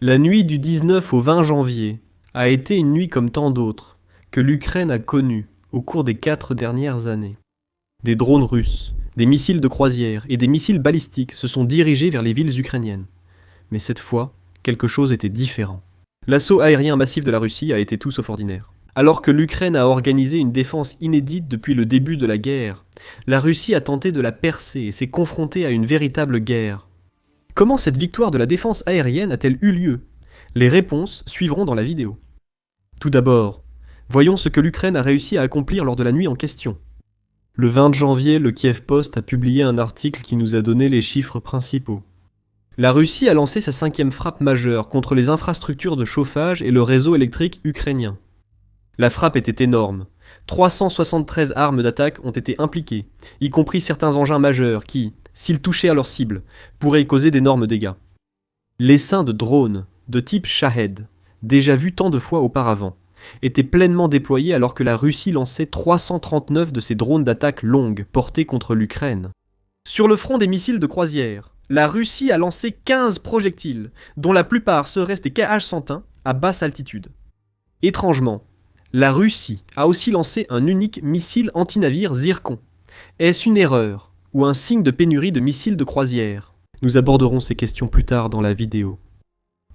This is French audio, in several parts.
La nuit du 19 au 20 janvier a été une nuit comme tant d'autres que l'Ukraine a connues au cours des 4 dernières années. Des drones russes, des missiles de croisière et des missiles balistiques se sont dirigés vers les villes ukrainiennes. Mais cette fois, quelque chose était différent. L'assaut aérien massif de la Russie a été tout sauf ordinaire. Alors que l'Ukraine a organisé une défense inédite depuis le début de la guerre, la Russie a tenté de la percer et s'est confrontée à une véritable guerre. Comment cette victoire de la défense aérienne a-t-elle eu lieu? Les réponses suivront dans la vidéo. Tout d'abord, voyons ce que l'Ukraine a réussi à accomplir lors de la nuit en question. Le 20 janvier, le Kiev Post a publié un article qui nous a donné les chiffres principaux. La Russie a lancé sa 5e frappe majeure contre les infrastructures de chauffage et le réseau électrique ukrainien. La frappe était énorme. 373 armes d'attaque ont été impliquées, y compris certains engins majeurs qui, s'ils touchaient à leur cible, pourraient y causer d'énormes dégâts. L'essaim de drones, de type Shahed, déjà vu tant de fois auparavant, était pleinement déployé alors que la Russie lançait 339 de ces drones d'attaque longue portés contre l'Ukraine. Sur le front des missiles de croisière, la Russie a lancé 15 projectiles, dont la plupart seraient des Kh-101 à basse altitude. Étrangement, la Russie a aussi lancé un unique missile anti-navire Zircon. Est-ce une erreur ou un signe de pénurie de missiles de croisière? Nous aborderons ces questions plus tard dans la vidéo.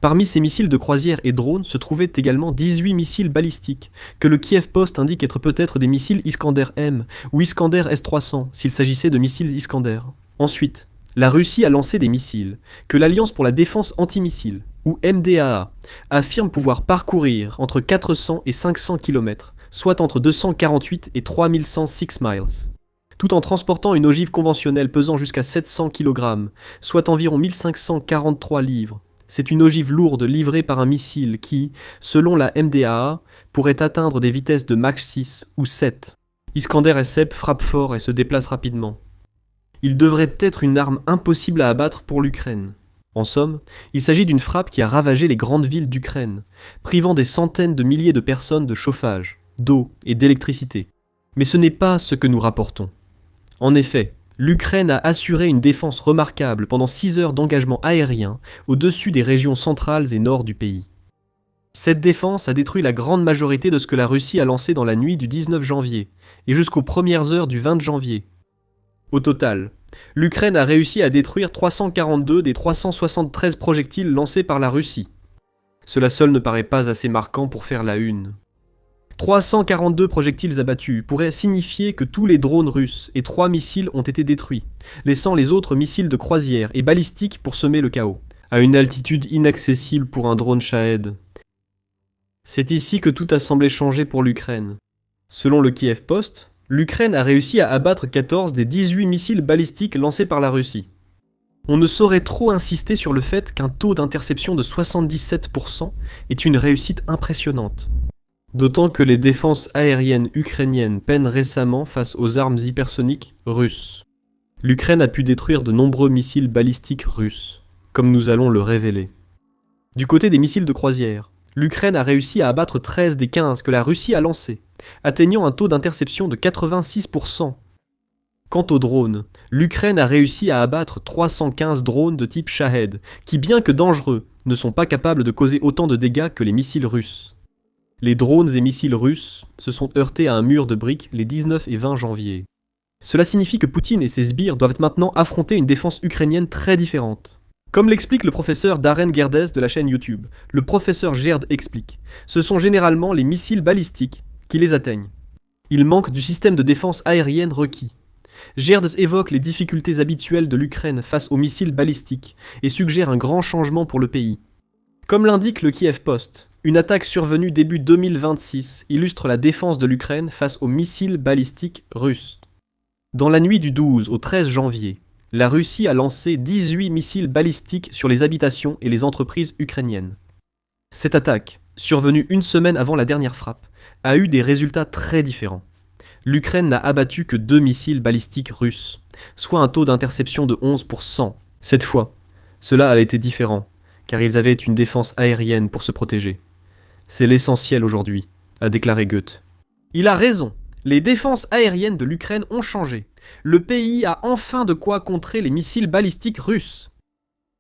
Parmi ces missiles de croisière et drones se trouvaient également 18 missiles balistiques, que le Kiev Post indique être peut-être des missiles Iskander-M ou Iskander S-300 s'il s'agissait de missiles Iskander. Ensuite, la Russie a lancé des missiles que l'Alliance pour la défense antimissile, ou MDAA, affirme pouvoir parcourir entre 400 et 500 km, soit entre 248 et 3106 miles. Tout en transportant une ogive conventionnelle pesant jusqu'à 700 kg, soit environ 1543 livres. C'est une ogive lourde livrée par un missile qui, selon la MDAA, pourrait atteindre des vitesses de Mach 6 ou 7. Iskander S-7 frappe fort et se déplace rapidement. Il devrait être une arme impossible à abattre pour l'Ukraine. En somme, il s'agit d'une frappe qui a ravagé les grandes villes d'Ukraine, privant des centaines de milliers de personnes de chauffage, d'eau et d'électricité. Mais ce n'est pas ce que nous rapportons. En effet, l'Ukraine a assuré une défense remarquable pendant 6 heures d'engagement aérien au-dessus des régions centrales et nord du pays. Cette défense a détruit la grande majorité de ce que la Russie a lancé dans la nuit du 19 janvier et jusqu'aux premières heures du 20 janvier. Au total, l'Ukraine a réussi à détruire 342 des 373 projectiles lancés par la Russie. Cela seul ne paraît pas assez marquant pour faire la une. 342 projectiles abattus pourraient signifier que tous les drones russes et 3 missiles ont été détruits, laissant les autres missiles de croisière et balistiques pour semer le chaos, à une altitude inaccessible pour un drone Shahed. C'est ici que tout a semblé changer pour l'Ukraine. Selon le Kiev Post, l'Ukraine a réussi à abattre 14 des 18 missiles balistiques lancés par la Russie. On ne saurait trop insister sur le fait qu'un taux d'interception de 77% est une réussite impressionnante. D'autant que les défenses aériennes ukrainiennes peinent récemment face aux armes hypersoniques russes. L'Ukraine a pu détruire de nombreux missiles balistiques russes, comme nous allons le révéler. Du côté des missiles de croisière, l'Ukraine a réussi à abattre 13 des 15 que la Russie a lancés, atteignant un taux d'interception de 86%. Quant aux drones, l'Ukraine a réussi à abattre 315 drones de type Shahed, qui bien que dangereux, ne sont pas capables de causer autant de dégâts que les missiles russes. Les drones et missiles russes se sont heurtés à un mur de briques les 19 et 20 janvier. Cela signifie que Poutine et ses sbires doivent maintenant affronter une défense ukrainienne très différente. Comme l'explique le professeur Darren Gerdes de la chaîne YouTube, le professeur Gerd explique, ce sont généralement les missiles balistiques qui les atteignent. Il manque du système de défense aérienne requis. Gerdes évoque les difficultés habituelles de l'Ukraine face aux missiles balistiques et suggère un grand changement pour le pays. Comme l'indique le Kiev Post, une attaque survenue début 2026 illustre la défense de l'Ukraine face aux missiles balistiques russes. Dans la nuit du 12 au 13 janvier, la Russie a lancé 18 missiles balistiques sur les habitations et les entreprises ukrainiennes. Cette attaque, survenue une semaine avant la dernière frappe, a eu des résultats très différents. L'Ukraine n'a abattu que 2 missiles balistiques russes, soit un taux d'interception de 11%. Cette fois, cela a été différent, car ils avaient une défense aérienne pour se protéger. C'est l'essentiel aujourd'hui, a déclaré Goethe. Il a raison, les défenses aériennes de l'Ukraine ont changé. Le pays a enfin de quoi contrer les missiles balistiques russes.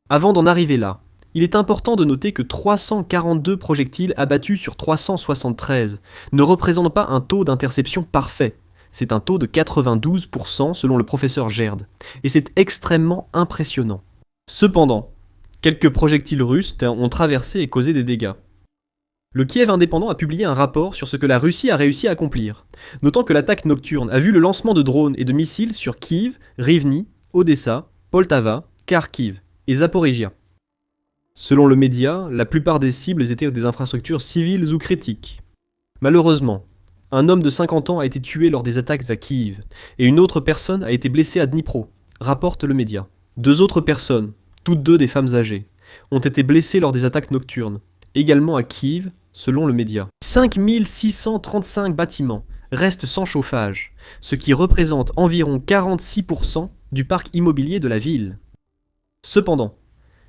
Avant d'en arriver là, Il est important de noter que 342 projectiles abattus sur 373 ne représentent pas un taux d'interception parfait. C'est un taux de 92% selon le professeur Gerd, et c'est extrêmement impressionnant. Cependant, quelques projectiles russes ont traversé et causé des dégâts. Le Kiev indépendant a publié un rapport sur ce que la Russie a réussi à accomplir, notant que l'attaque nocturne a vu le lancement de drones et de missiles sur Kiev, Rivne, Odessa, Poltava, Kharkiv et Zaporizhia. Selon le média, la plupart des cibles étaient des infrastructures civiles ou critiques. Malheureusement, un homme de 50 ans a été tué lors des attaques à Kiev, et une autre personne a été blessée à Dnipro, rapporte le média. 2 autres personnes, toutes 2 des femmes âgées, ont été blessées lors des attaques nocturnes, également à Kiev, selon le média. 5635 bâtiments restent sans chauffage, ce qui représente environ 46% du parc immobilier de la ville. Cependant,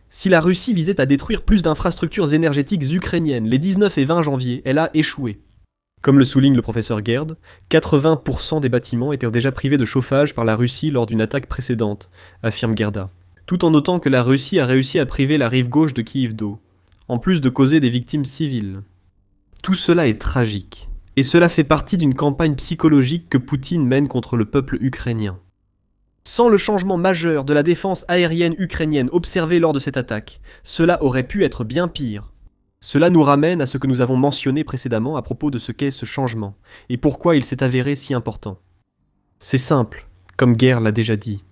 si la Russie visait à détruire plus d'infrastructures énergétiques ukrainiennes les 19 et 20 janvier, elle a échoué. Comme le souligne le professeur Gerd, 80% des bâtiments étaient déjà privés de chauffage par la Russie lors d'une attaque précédente, affirme Gerda, tout en notant que la Russie a réussi à priver la rive gauche de Kiev d'eau, en plus de causer des victimes civiles. Tout cela est tragique, et cela fait partie d'une campagne psychologique que Poutine mène contre le peuple ukrainien. Sans le changement majeur de la défense aérienne ukrainienne observé lors de cette attaque, cela aurait pu être bien pire. Cela nous ramène à ce que nous avons mentionné précédemment à propos de ce qu'est ce changement, et pourquoi il s'est avéré si important. C'est simple, comme Gerd l'a déjà dit.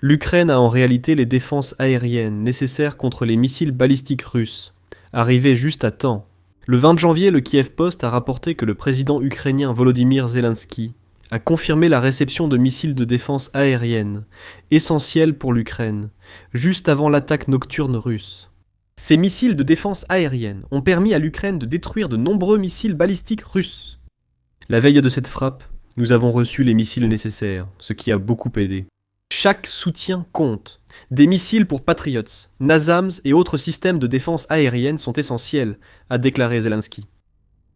L'Ukraine a en réalité les défenses aériennes nécessaires contre les missiles balistiques russes, arrivés juste à temps. Le 20 janvier, le Kiev Post a rapporté que le président ukrainien Volodymyr Zelensky a confirmé la réception de missiles de défense aérienne, essentiels pour l'Ukraine, juste avant l'attaque nocturne russe. Ces missiles de défense aérienne ont permis à l'Ukraine de détruire de nombreux missiles balistiques russes. La veille de cette frappe, nous avons reçu les missiles nécessaires, ce qui a beaucoup aidé. Chaque soutien compte. Des missiles pour Patriots, NASAMS et autres systèmes de défense aérienne sont essentiels, a déclaré Zelensky.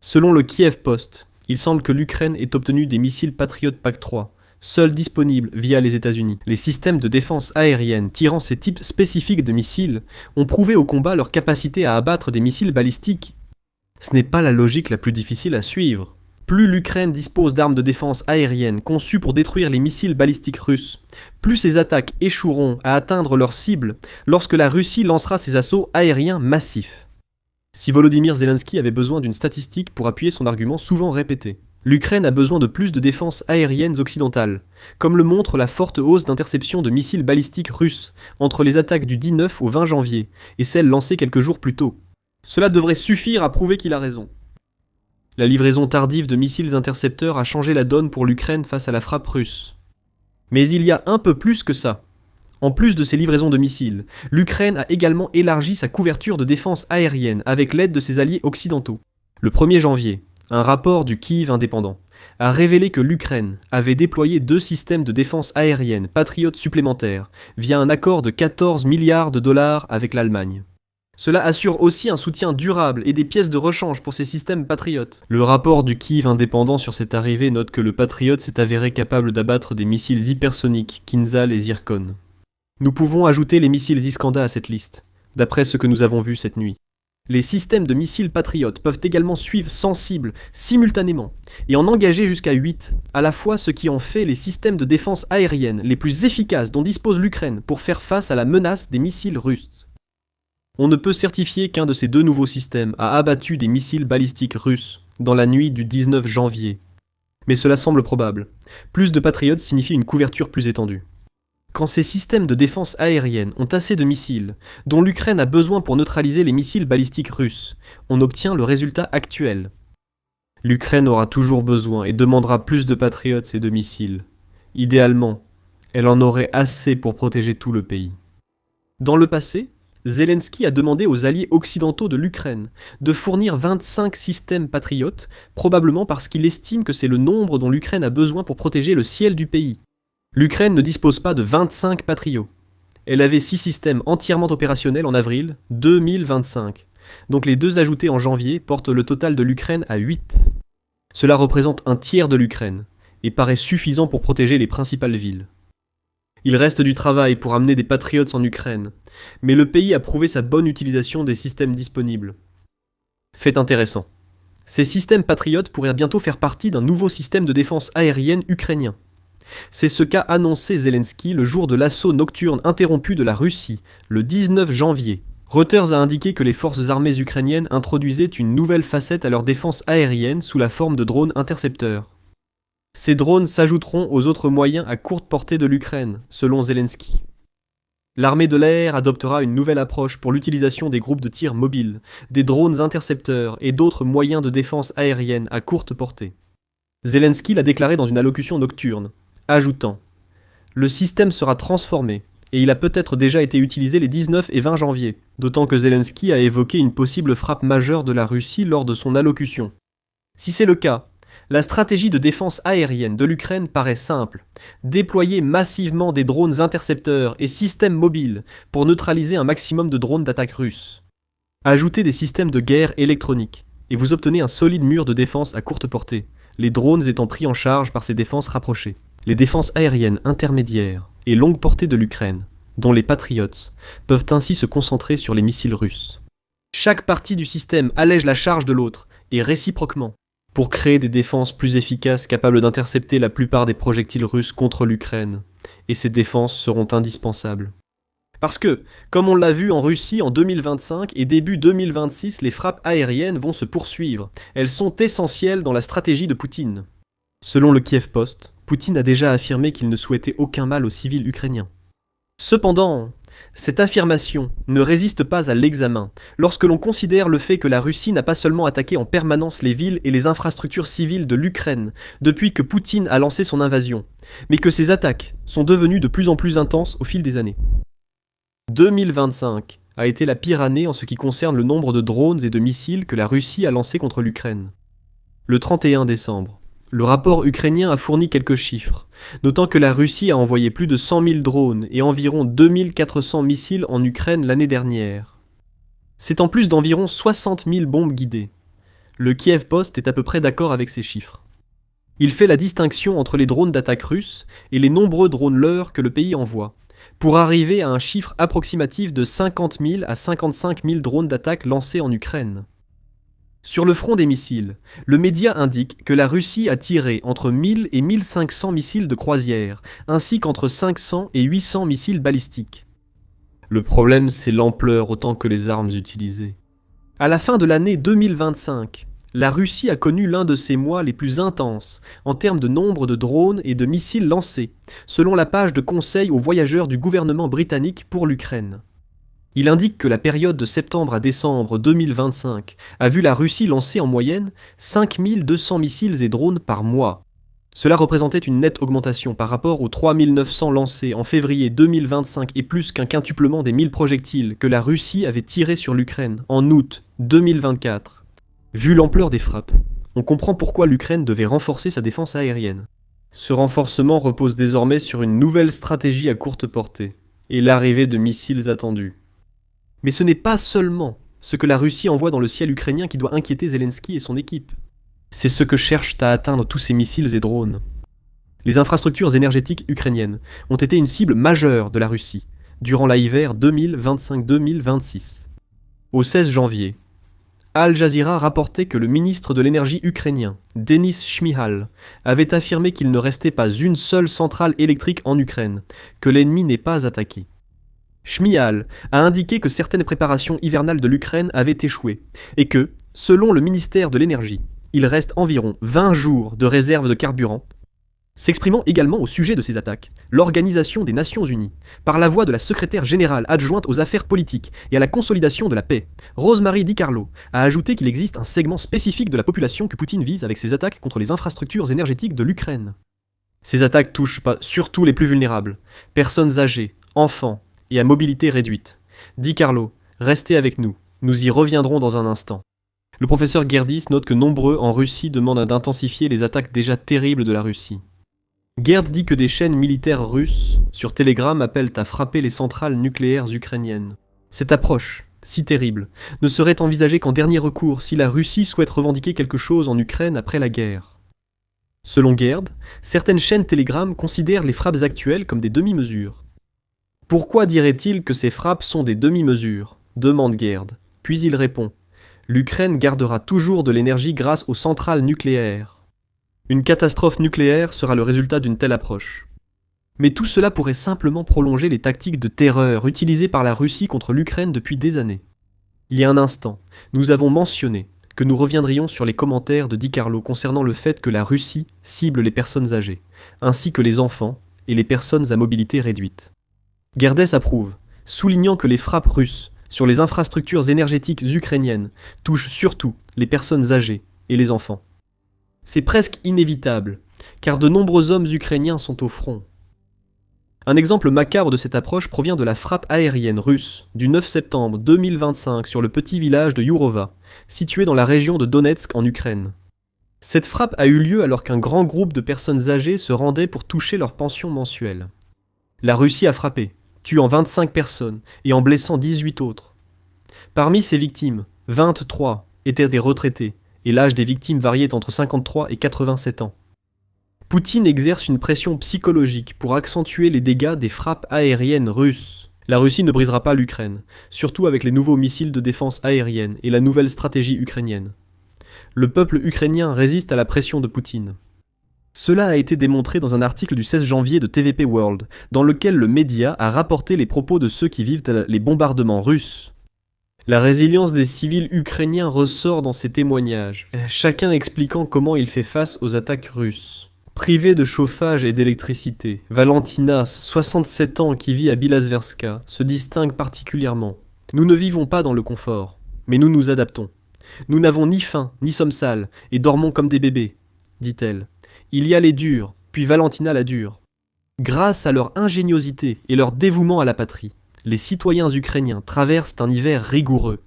Selon le Kiev Post, il semble que l'Ukraine ait obtenu des missiles Patriot PAC-3, seuls disponibles via les États-Unis. Les systèmes de défense aérienne tirant ces types spécifiques de missiles ont prouvé au combat leur capacité à abattre des missiles balistiques. Ce n'est pas la logique la plus difficile à suivre. Plus l'Ukraine dispose d'armes de défense aérienne conçues pour détruire les missiles balistiques russes, plus ces attaques échoueront à atteindre leurs cibles lorsque la Russie lancera ses assauts aériens massifs. Si Volodymyr Zelensky avait besoin d'une statistique pour appuyer son argument souvent répété, l'Ukraine a besoin de plus de défenses aériennes occidentales, comme le montre la forte hausse d'interception de missiles balistiques russes entre les attaques du 19 au 20 janvier et celles lancées quelques jours plus tôt. Cela devrait suffire à prouver qu'il a raison. La livraison tardive de missiles intercepteurs a changé la donne pour l'Ukraine face à la frappe russe. Mais il y a un peu plus que ça. En plus de ces livraisons de missiles, l'Ukraine a également élargi sa couverture de défense aérienne avec l'aide de ses alliés occidentaux. Le 1er janvier, un rapport du Kiev indépendant a révélé que l'Ukraine avait déployé 2 systèmes de défense aérienne Patriot supplémentaires via un accord de 14 milliards de dollars avec l'Allemagne. Cela assure aussi un soutien durable et des pièces de rechange pour ces systèmes patriotes. Le rapport du Kiev indépendant sur cette arrivée note que le Patriot s'est avéré capable d'abattre des missiles hypersoniques Kinzhal et Zircon. Nous pouvons ajouter les missiles Iskander à cette liste, d'après ce que nous avons vu cette nuit. Les systèmes de missiles Patriot peuvent également suivre 100 cibles simultanément et en engager jusqu'à 8, à la fois, ce qui en fait les systèmes de défense aérienne les plus efficaces dont dispose l'Ukraine pour faire face à la menace des missiles russes. On ne peut certifier qu'un de ces 2 nouveaux systèmes a abattu des missiles balistiques russes dans la nuit du 19 janvier. Mais cela semble probable. Plus de Patriots signifie une couverture plus étendue. Quand ces systèmes de défense aérienne ont assez de missiles, dont l'Ukraine a besoin pour neutraliser les missiles balistiques russes, on obtient le résultat actuel. L'Ukraine aura toujours besoin et demandera plus de Patriots et de missiles. Idéalement, elle en aurait assez pour protéger tout le pays. Dans le passé, Zelensky a demandé aux alliés occidentaux de l'Ukraine de fournir 25 systèmes patriotes, probablement parce qu'il estime que c'est le nombre dont l'Ukraine a besoin pour protéger le ciel du pays. L'Ukraine ne dispose pas de 25 patriots. Elle avait 6 systèmes entièrement opérationnels en avril 2025. Donc les 2 ajoutés en janvier portent le total de l'Ukraine à 8. Cela représente un tiers de l'Ukraine, et paraît suffisant pour protéger les principales villes. Il reste du travail pour amener des Patriots en Ukraine, mais le pays a prouvé sa bonne utilisation des systèmes disponibles. Fait intéressant. Ces systèmes Patriot pourraient bientôt faire partie d'un nouveau système de défense aérienne ukrainien. C'est ce qu'a annoncé Zelensky le jour de l'assaut nocturne interrompu de la Russie, le 19 janvier. Reuters a indiqué que les forces armées ukrainiennes introduisaient une nouvelle facette à leur défense aérienne sous la forme de drones intercepteurs. Ces drones s'ajouteront aux autres moyens à courte portée de l'Ukraine, selon Zelensky. L'armée de l'air adoptera une nouvelle approche pour l'utilisation des groupes de tir mobiles, des drones intercepteurs et d'autres moyens de défense aérienne à courte portée. Zelensky l'a déclaré dans une allocution nocturne, ajoutant « Le système sera transformé, et il a peut-être déjà été utilisé les 19 et 20 janvier, d'autant que Zelensky a évoqué une possible frappe majeure de la Russie lors de son allocution. Si c'est le cas, la stratégie de défense aérienne de l'Ukraine paraît simple. Déployer massivement des drones intercepteurs et systèmes mobiles pour neutraliser un maximum de drones d'attaque russes. Ajoutez des systèmes de guerre électroniques, et vous obtenez un solide mur de défense à courte portée, les drones étant pris en charge par ces défenses rapprochées. Les défenses aériennes intermédiaires et longue portée de l'Ukraine, dont les Patriots, peuvent ainsi se concentrer sur les missiles russes. Chaque partie du système allège la charge de l'autre, et réciproquement, pour créer des défenses plus efficaces capables d'intercepter la plupart des projectiles russes contre l'Ukraine, et ces défenses seront indispensables. Parce que, comme on l'a vu en Russie en 2025 et début 2026, les frappes aériennes vont se poursuivre. Elles sont essentielles dans la stratégie de Poutine. Selon le Kiev Post, Poutine a déjà affirmé qu'il ne souhaitait aucun mal aux civils ukrainiens. Cependant, cette affirmation ne résiste pas à l'examen lorsque l'on considère le fait que la Russie n'a pas seulement attaqué en permanence les villes et les infrastructures civiles de l'Ukraine depuis que Poutine a lancé son invasion, mais que ces attaques sont devenues de plus en plus intenses au fil des années. 2025 a été la pire année en ce qui concerne le nombre de drones et de missiles que la Russie a lancés contre l'Ukraine. Le 31 décembre, le rapport ukrainien a fourni quelques chiffres, notant que la Russie a envoyé plus de 100 000 drones et environ 2400 missiles en Ukraine l'année dernière. C'est en plus d'environ 60 000 bombes guidées. Le Kiev Post est à peu près d'accord avec ces chiffres. Il fait la distinction entre les drones d'attaque russes et les nombreux drones leurres que le pays envoie, pour arriver à un chiffre approximatif de 50 000 à 55 000 drones d'attaque lancés en Ukraine. Sur le front des missiles, le média indique que la Russie a tiré entre 1000 et 1500 missiles de croisière, ainsi qu'entre 500 et 800 missiles balistiques. Le problème, c'est l'ampleur autant que les armes utilisées. À la fin de l'année 2025, la Russie a connu l'un de ses mois les plus intenses en termes de nombre de drones et de missiles lancés, selon la page de conseil aux voyageurs du gouvernement britannique pour l'Ukraine. Il indique que la période de septembre à décembre 2025 a vu la Russie lancer en moyenne 5200 missiles et drones par mois. Cela représentait une nette augmentation par rapport aux 3900 lancés en février 2025 et plus qu'un quintuplement des 1000 projectiles que la Russie avait tirés sur l'Ukraine en août 2024. Vu l'ampleur des frappes, on comprend pourquoi l'Ukraine devait renforcer sa défense aérienne. Ce renforcement repose désormais sur une nouvelle stratégie à courte portée et l'arrivée de missiles attendus. Mais ce n'est pas seulement ce que la Russie envoie dans le ciel ukrainien qui doit inquiéter Zelensky et son équipe. C'est ce que cherchent à atteindre tous ces missiles et drones. Les infrastructures énergétiques ukrainiennes ont été une cible majeure de la Russie durant l'hiver 2025-2026. Au 16 janvier, Al Jazeera rapportait que le ministre de l'énergie ukrainien, Denis Shmyhal, avait affirmé qu'il ne restait pas une seule centrale électrique en Ukraine, que l'ennemi n'ait pas attaqué. Shmyhal a indiqué que certaines préparations hivernales de l'Ukraine avaient échoué, et que, selon le ministère de l'Énergie, il reste environ 20 jours de réserve de carburant. S'exprimant également au sujet de ces attaques, l'Organisation des Nations Unies, par la voix de la secrétaire générale adjointe aux affaires politiques et à la consolidation de la paix, Rosemary DiCarlo, a ajouté qu'il existe un segment spécifique de la population que Poutine vise avec ses attaques contre les infrastructures énergétiques de l'Ukraine. Ces attaques touchent surtout les plus vulnérables, personnes âgées, enfants, et à mobilité réduite. DiCarlo, restez avec nous, nous y reviendrons dans un instant. Le professeur Gerdis note que nombreux en Russie demandent d'intensifier les attaques déjà terribles de la Russie. Gerd dit que des chaînes militaires russes sur Telegram appellent à frapper les centrales nucléaires ukrainiennes. Cette approche, si terrible, ne serait envisagée qu'en dernier recours si la Russie souhaite revendiquer quelque chose en Ukraine après la guerre. Selon Gerd, certaines chaînes Telegram considèrent les frappes actuelles comme des demi-mesures. Pourquoi dirait-il que ces frappes sont des demi-mesures ? Demande Gerd. Puis il répond. L'Ukraine gardera toujours de l'énergie grâce aux centrales nucléaires. Une catastrophe nucléaire sera le résultat d'une telle approche. Mais tout cela pourrait simplement prolonger les tactiques de terreur utilisées par la Russie contre l'Ukraine depuis des années. Il y a un instant, nous avons mentionné que nous reviendrions sur les commentaires de Di Carlo concernant le fait que la Russie cible les personnes âgées, ainsi que les enfants et les personnes à mobilité réduite. Gerdes approuve, soulignant que les frappes russes sur les infrastructures énergétiques ukrainiennes touchent surtout les personnes âgées et les enfants. C'est presque inévitable, car de nombreux hommes ukrainiens sont au front. Un exemple macabre de cette approche provient de la frappe aérienne russe du 9 septembre 2025 sur le petit village de Yourova, situé dans la région de Donetsk en Ukraine. Cette frappe a eu lieu alors qu'un grand groupe de personnes âgées se rendait pour toucher leur pension mensuelle. La Russie a frappé, tuant 25 personnes et en blessant 18 autres. Parmi ces victimes, 23 étaient des retraités, et l'âge des victimes variait entre 53 et 87 ans. Poutine exerce une pression psychologique pour accentuer les dégâts des frappes aériennes russes. La Russie ne brisera pas l'Ukraine, surtout avec les nouveaux missiles de défense aérienne et la nouvelle stratégie ukrainienne. Le peuple ukrainien résiste à la pression de Poutine. Cela a été démontré dans un article du 16 janvier de TVP World, dans lequel le média a rapporté les propos de ceux qui vivent les bombardements russes. La résilience des civils ukrainiens ressort dans ces témoignages, chacun expliquant comment il fait face aux attaques russes. Privée de chauffage et d'électricité, Valentina, 67 ans, qui vit à Bilasverska, se distingue particulièrement. Nous ne vivons pas dans le confort, mais nous nous adaptons. Nous n'avons ni faim, ni sommes sales, et dormons comme des bébés, dit-elle. Il y a les durs, puis Valentina la dure. Grâce à leur ingéniosité et leur dévouement à la patrie, les citoyens ukrainiens traversent un hiver rigoureux.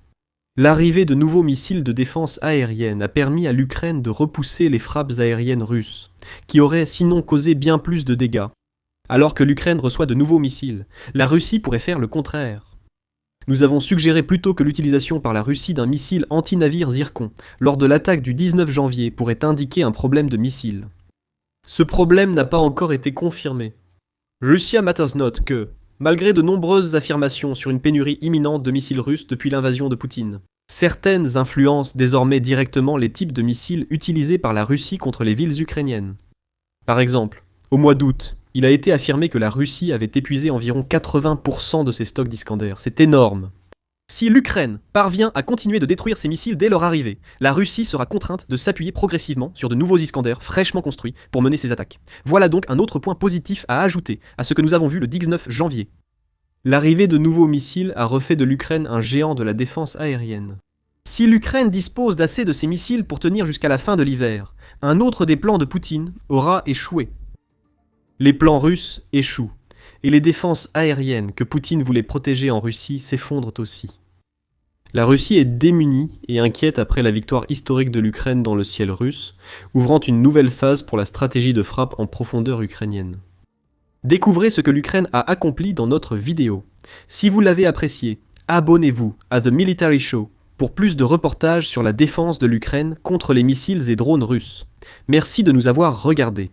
L'arrivée de nouveaux missiles de défense aérienne a permis à l'Ukraine de repousser les frappes aériennes russes, qui auraient sinon causé bien plus de dégâts. Alors que l'Ukraine reçoit de nouveaux missiles, la Russie pourrait faire le contraire. Nous avons suggéré plutôt que l'utilisation par la Russie d'un missile anti-navire Zircon lors de l'attaque du 19 janvier pourrait indiquer un problème de missile. Ce problème n'a pas encore été confirmé. Russia Matters note que, malgré de nombreuses affirmations sur une pénurie imminente de missiles russes depuis l'invasion de Poutine, certaines influencent désormais directement les types de missiles utilisés par la Russie contre les villes ukrainiennes. Par exemple, au mois d'août, il a été affirmé que la Russie avait épuisé environ 80% de ses stocks d'Iskander. C'est énorme. Si l'Ukraine parvient à continuer de détruire ces missiles dès leur arrivée, la Russie sera contrainte de s'appuyer progressivement sur de nouveaux Iskander fraîchement construits pour mener ses attaques. Voilà donc un autre point positif à ajouter à ce que nous avons vu le 19 janvier. L'arrivée de nouveaux missiles a refait de l'Ukraine un géant de la défense aérienne. Si l'Ukraine dispose d'assez de ces missiles pour tenir jusqu'à la fin de l'hiver, un autre des plans de Poutine aura échoué. Les plans russes échouent, et les défenses aériennes que Poutine voulait protéger en Russie s'effondrent aussi. La Russie est démunie et inquiète après la victoire historique de l'Ukraine dans le ciel russe, ouvrant une nouvelle phase pour la stratégie de frappe en profondeur ukrainienne. Découvrez ce que l'Ukraine a accompli dans notre vidéo. Si vous l'avez apprécié, abonnez-vous à The Military Show pour plus de reportages sur la défense de l'Ukraine contre les missiles et drones russes. Merci de nous avoir regardés.